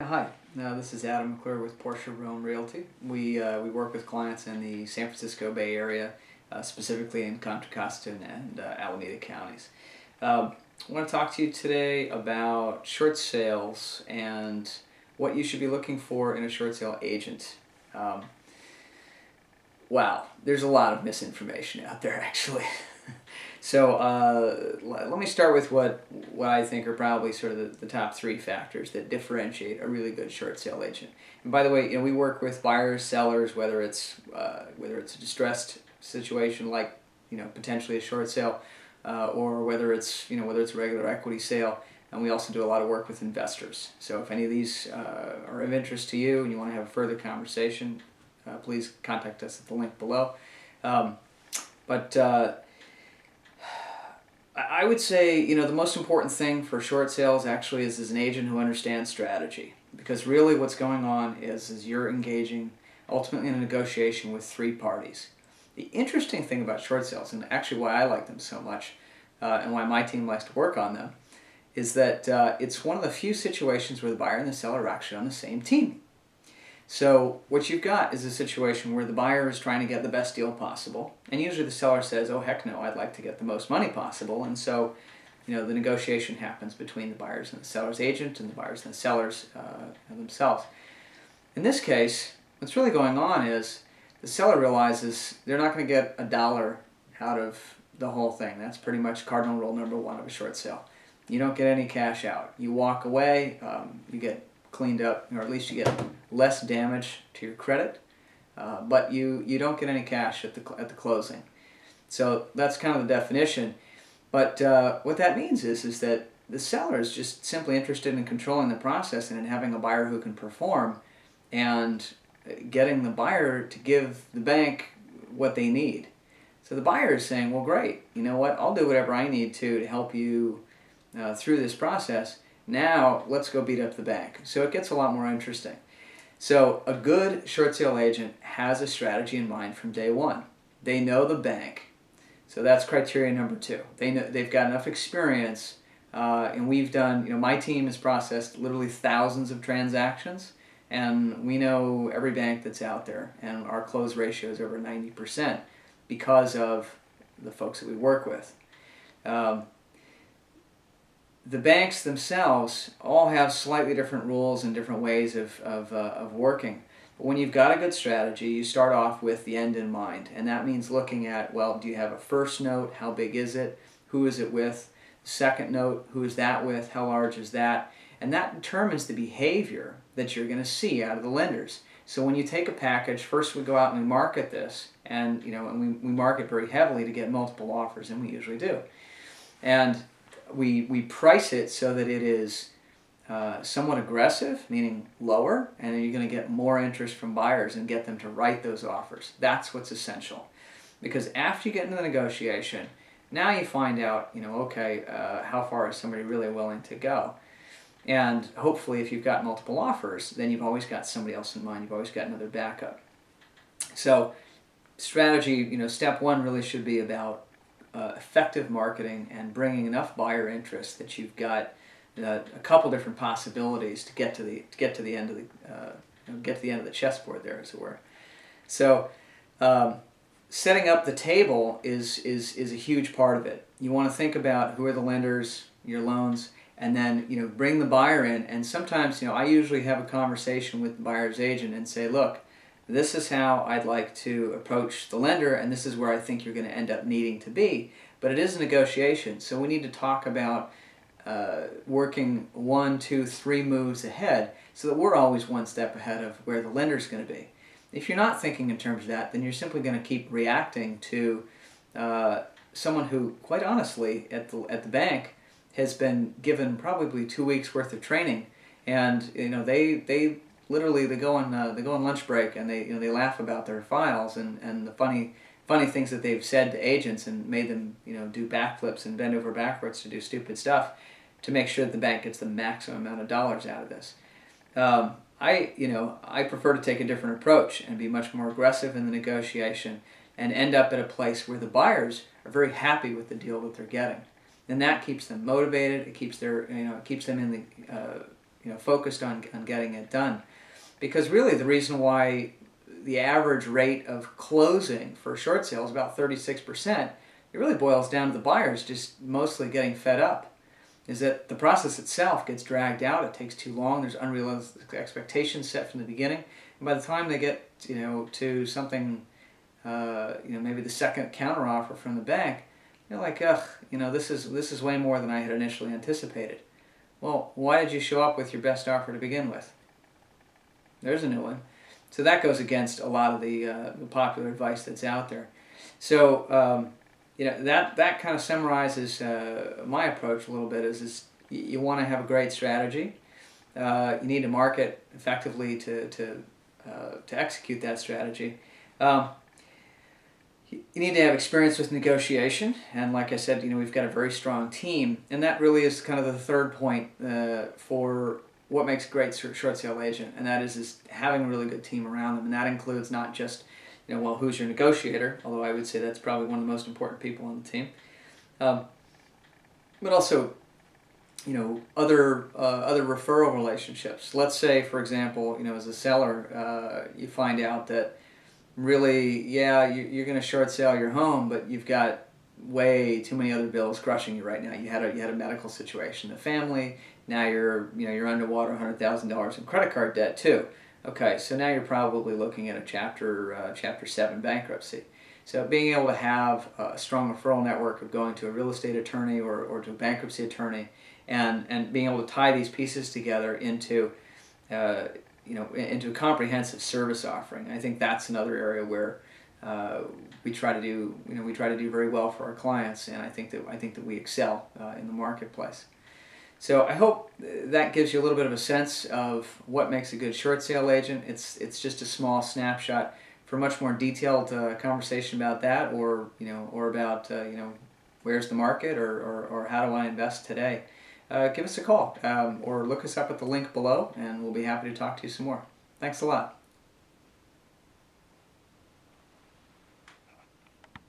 Hi. This is Adam McClure with Portia+Rohm Realty. We work with clients in the San Francisco Bay Area, specifically in Contra Costa and Alameda counties. I want to talk to you today about short sales and what you should be looking for in a short sale agent. Wow, there's a lot of misinformation out there, actually. So let me start with what I think are probably sort of the top three factors that differentiate a really good short sale agent. And by the way, we work with buyers, sellers, whether it's a distressed situation like potentially a short sale, or whether it's a regular equity sale. And we also do a lot of work with investors. So if any of these are of interest to you and you want to have a further conversation, please contact us at the link below. I would say, the most important thing for short sales actually is an agent who understands strategy. Because really what's going on is you're engaging ultimately in a negotiation with three parties. The interesting thing about short sales, and actually why I like them so much, and why my team likes to work on them, is that it's one of the few situations where the buyer and the seller are actually on the same team. So what you've got is a situation where the buyer is trying to get the best deal possible, and usually the seller says, oh heck no, I'd like to get the most money possible, and so the negotiation happens between the buyers and the seller's agent and the buyers and the sellers themselves. In this case, what's really going on is the seller realizes they're not going to get $1 out of the whole thing. That's pretty much cardinal rule number one of a short sale. You don't get any cash out. You walk away, you get cleaned up, or at least you get less damage to your credit, but you don't get any cash at the closing. So that's kind of the definition. But what that means is that the seller is just simply interested in controlling the process and in having a buyer who can perform and getting the buyer to give the bank what they need. So the buyer is saying, well great, you know what, I'll do whatever I need to help you through this process. Now let's go beat up the bank. So it gets a lot more interesting. So a good short sale agent has a strategy in mind from day one. They know the bank. So that's criteria number two. They've got enough experience, and we've done, my team has processed literally thousands of transactions, and we know every bank that's out there, and our close ratio is over 90% because of the folks that we work with. The banks themselves all have slightly different rules and different ways of working. But when you've got a good strategy, you start off with the end in mind. And that means looking at, well, do you have a first note? How big is it? Who is it with? Second note, who is that with? How large is that? And that determines the behavior that you're going to see out of the lenders. So when you take a package, first we go out and we market this. And, and we market very heavily to get multiple offers, and we usually do. And we price it so that it is somewhat aggressive, meaning lower, and then you're going to get more interest from buyers and get them to write those offers. That's what's essential. Because after you get into the negotiation, now you find out, okay, how far is somebody really willing to go? And hopefully if you've got multiple offers, then you've always got somebody else in mind. You've always got another backup. So strategy, step one really should be about effective marketing and bringing enough buyer interest that you've got a couple different possibilities to get to the end of the chessboard there, as it were. So setting up the table is a huge part of it. You want to think about who are the lenders, your loans, and then bring the buyer in. And sometimes I usually have a conversation with the buyer's agent and say, look, this is how I'd like to approach the lender, and this is where I think you're going to end up needing to be. But it is a negotiation, so we need to talk about working 1, 2, 3 moves ahead so that we're always one step ahead of where the lender's going to be. If you're not thinking in terms of that, then you're simply going to keep reacting to someone who, quite honestly, at the bank has been given probably 2 weeks worth of training, and they literally they go on lunch break and they laugh about their files and the funny things that they've said to agents and made them do backflips and bend over backwards to do stupid stuff to make sure that the bank gets the maximum amount of dollars out of this. I prefer to take a different approach and be much more aggressive in the negotiation and end up at a place where the buyers are very happy with the deal that they're getting, and that keeps them motivated. It keeps them in the focused on getting it done. Because really the reason why the average rate of closing for short sale is about 36%, it really boils down to the buyers just mostly getting fed up. Is that the process itself gets dragged out, it takes too long, there's unrealistic expectations set from the beginning, and by the time they get to something, maybe the second counteroffer from the bank, you're like, ugh, this is way more than I had initially anticipated. Well, why did you show up with your best offer to begin with? There's a new one. So that goes against a lot of the popular advice that's out there. So that kind of summarizes my approach a little bit. Is you want to have a great strategy. You need to market effectively to execute that strategy. You need to have experience with negotiation, and like I said, we've got a very strong team, and that really is kind of the third point for what makes a great short sale agent, and that is having a really good team around them, and that includes not just who's your negotiator, although I would say that's probably one of the most important people on the team, but also other referral relationships. Let's say, for example, as a seller, you find out that really, you're going to short sale your home, but you've got way too many other bills crushing you right now. You had a medical situation, a family. Now you're underwater, $100,000 in credit card debt too. Okay, so now you're probably looking at a Chapter 7 bankruptcy. So being able to have a strong referral network of going to a real estate attorney or to a bankruptcy attorney, and being able to tie these pieces together into into a comprehensive service offering. I think that's another area where we try to do very well for our clients, and I think that we excel in the marketplace. So I hope that gives you a little bit of a sense of what makes a good short sale agent. It's just a small snapshot. For a much more detailed conversation about that, or about where's the market, or how do I invest today, give us a call or look us up at the link below, and we'll be happy to talk to you some more. Thanks a lot.